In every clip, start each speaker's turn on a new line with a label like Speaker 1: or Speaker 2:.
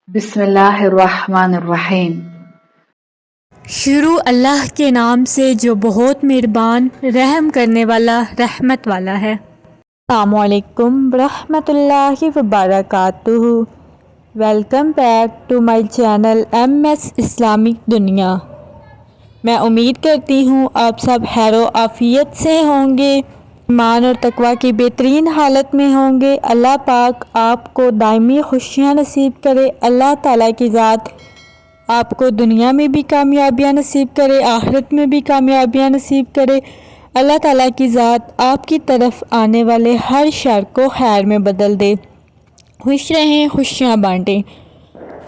Speaker 1: बिस्मिल्लाहिर्रहमानिर्रहीम।
Speaker 2: शुरू अल्लाह के नाम से जो बहुत मेहरबान रहम करने वाला रहमत वाला है। अस्सलामुअलैकुम रहमतुल्लाहि व बरकातुहू। Welcome back to my channel MS Islamic दुनिया। मैं उम्मीद करती हूँ आप सब खैर आफियत से होंगे, ईमान और तकवा की बेहतरीन हालत में होंगे। अल्लाह पाक आपको दायमी खुशियाँ नसीब करे। अल्लाह ताला की ज़ात आपको दुनिया में भी कामयाबियाँ नसीब करे, आखिरत में भी कामयाबियाँ नसीब करे। अल्लाह ताला की ज़ात आपकी तरफ आने वाले हर शर को खैर में बदल दे। खुश रहें, खुशियाँ बांटें।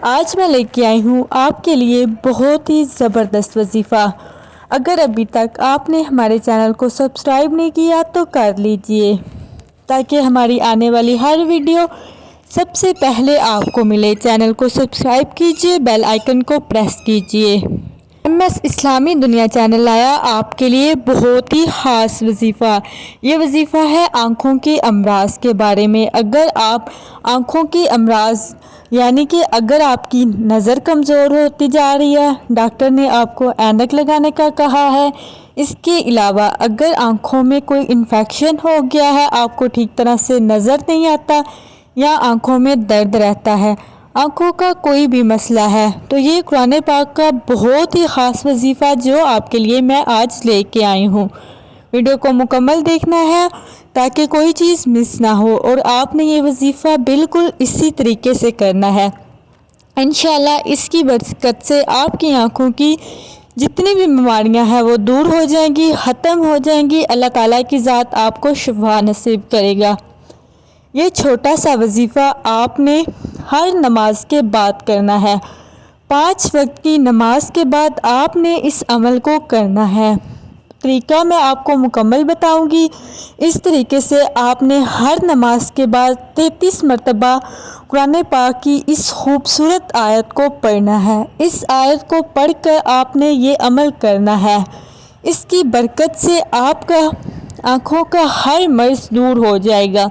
Speaker 2: आज मैं लेके आई हूँ आपके लिए बहुत ही ज़बरदस्त वजीफ़ा। अगर अभी तक आपने हमारे चैनल को सब्सक्राइब नहीं किया तो कर लीजिए, ताकि हमारी आने वाली हर वीडियो सबसे पहले आपको मिले। चैनल को सब्सक्राइब कीजिए, बेल आइकन को प्रेस कीजिए। MS इस्लामी दुनिया चैनल आया आपके लिए बहुत ही ख़ास वजीफ़ा। ये वजीफ़ा है आँखों के अमराज के बारे में। अगर आप आँखों के अमराज यानी कि अगर आपकी नज़र कमज़ोर होती जा रही है, डॉक्टर ने आपको ऐनक लगाने का कहा है। इसके अलावा अगर आँखों में कोई इन्फेक्शन हो गया है, आपको ठीक तरह से नज़र नहीं आता या आँखों में दर्द रहता है, आँखों का कोई भी मसला है, तो ये कुरान पाक का बहुत ही ख़ास वजीफ़ा जो आपके लिए मैं आज लेके आई हूँ। वीडियो को मुकम्मल देखना है ताकि कोई चीज़ मिस ना हो, और आपने ये वजीफ़ा बिल्कुल इसी तरीके से करना है। इंशाअल्लाह इसकी बरकत से आपकी आँखों की जितनी भी बीमारियां हैं वो दूर हो जाएंगी, ख़त्म हो जाएंगी। अल्लाह ताला की ज़ात आपको शिफा नसीब करेगा। ये छोटा सा वजीफ़ा आपने हर नमाज के बाद करना है। 5 वक्त की नमाज के बाद आपने इस अमल को करना है। तरीका मैं आपको मुकम्मल बताऊंगी। इस तरीके से आपने हर नमाज के बाद 33 मरतबा कुरान पाक की इस खूबसूरत आयत को पढ़ना है। इस आयत को पढ़कर आपने ये अमल करना है। इसकी बरकत से आपका आँखों का हर मर्ज़ दूर हो जाएगा।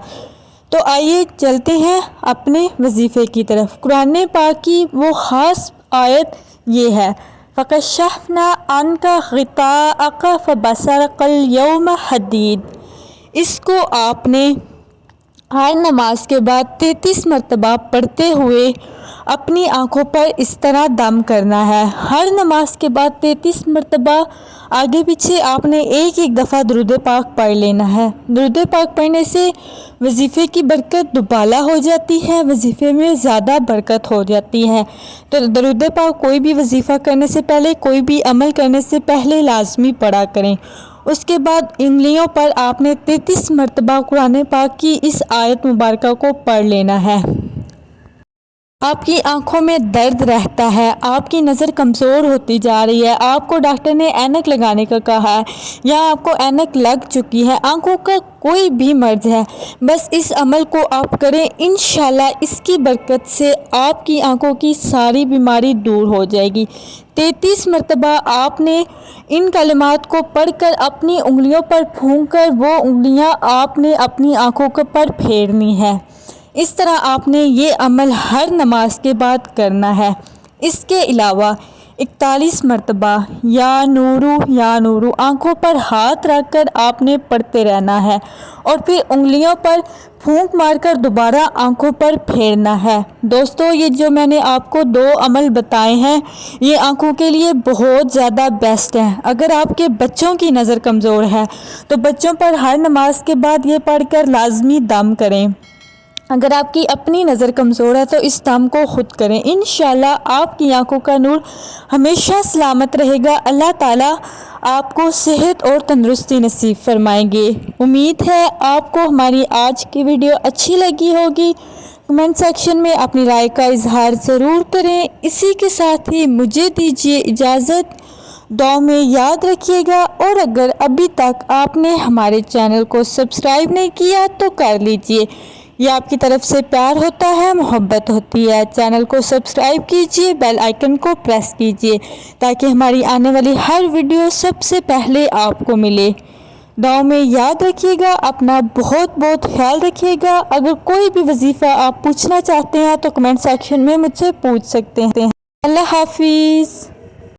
Speaker 2: तो आइए चलते हैं अपने वजीफ़े की तरफ। कुरान पाक की वो ख़ास आयत ये है, फ़कशफ़ना अन्का ग़िताअका फ़बसरकल यौम हदीद। इसको आपने हर नमाज के बाद 33 मरतबा पढ़ते हुए अपनी आँखों पर इस तरह दम करना है। हर नमाज के बाद 33 मरतबा आगे पीछे आपने एक दफ़ा दुरूद पाक पढ़ लेना है। दुरूद पाक पढ़ने से वजीफ़े की बरकत दुबाला हो जाती है, वजीफ़े में ज़्यादा बरकत हो जाती है। तो दुरूद पाक कोई भी वजीफ़ा करने से पहले, कोई भी अमल करने से पहले लाजमी पढ़ा करें। उसके बाद उंगलियों पर आपने 33 मरतबा कुरान पाक की इस आयत मुबारक को पढ़ लेना है। आपकी आंखों में दर्द रहता है, आपकी नज़र कमज़ोर होती जा रही है, आपको डॉक्टर ने ऐनक लगाने का कहा है या आपको ऐनक लग चुकी है, आंखों का कोई भी मर्ज़ है, बस इस अमल को आप करें। इंशाल्लाह इसकी बरकत से आपकी आंखों की सारी बीमारी दूर हो जाएगी। 33 मरतबा आपने इन कलिमात को पढ़कर अपनी उंगलियों पर फूंक कर वो उंगलियां आपने अपनी आंखों के पर फेरनी है। इस तरह आपने ये अमल हर नमाज के बाद करना है। इसके अलावा 41 मरतबा या नूरू आँखों पर हाथ रखकर आपने पढ़ते रहना है, और फिर उंगलियों पर फूंक मारकर दोबारा आँखों पर फेरना है। दोस्तों, ये जो मैंने आपको 2 अमल बताए हैं ये आँखों के लिए बहुत ज़्यादा बेस्ट हैं। अगर आपके बच्चों की नज़र कमज़ोर है तो बच्चों पर हर नमाज के बाद ये पढ़कर लाजमी दम करें। अगर आपकी अपनी नज़र कमज़ोर है तो इस दम को ख़ुद करें। इंशाल्लाह आपकी आंखों का नूर हमेशा सलामत रहेगा। अल्लाह ताला आपको सेहत और तंदुरुस्ती नसीब फरमाएंगे। उम्मीद है आपको हमारी आज की वीडियो अच्छी लगी होगी। कमेंट सेक्शन में अपनी राय का इजहार ज़रूर करें। इसी के साथ ही मुझे दीजिए इजाज़त। दुआ में याद रखिएगा, और अगर अभी तक आपने हमारे चैनल को सब्सक्राइब नहीं किया तो कर लीजिए। ये आपकी तरफ से प्यार होता है, मोहब्बत होती है। चैनल को सब्सक्राइब कीजिए, बेल आइकन को प्रेस कीजिए, ताकि हमारी आने वाली हर वीडियो सबसे पहले आपको मिले। دعاؤں میں یاد رکھیے گا، اپنا بہت بہت خیال رکھیے گا۔ اگر کوئی بھی وظیفہ آپ پوچھنا چاہتے ہیں تو کمنٹ سیکشن میں مجھ سے پوچھ سکتے ہیں۔ اللہ حافظ۔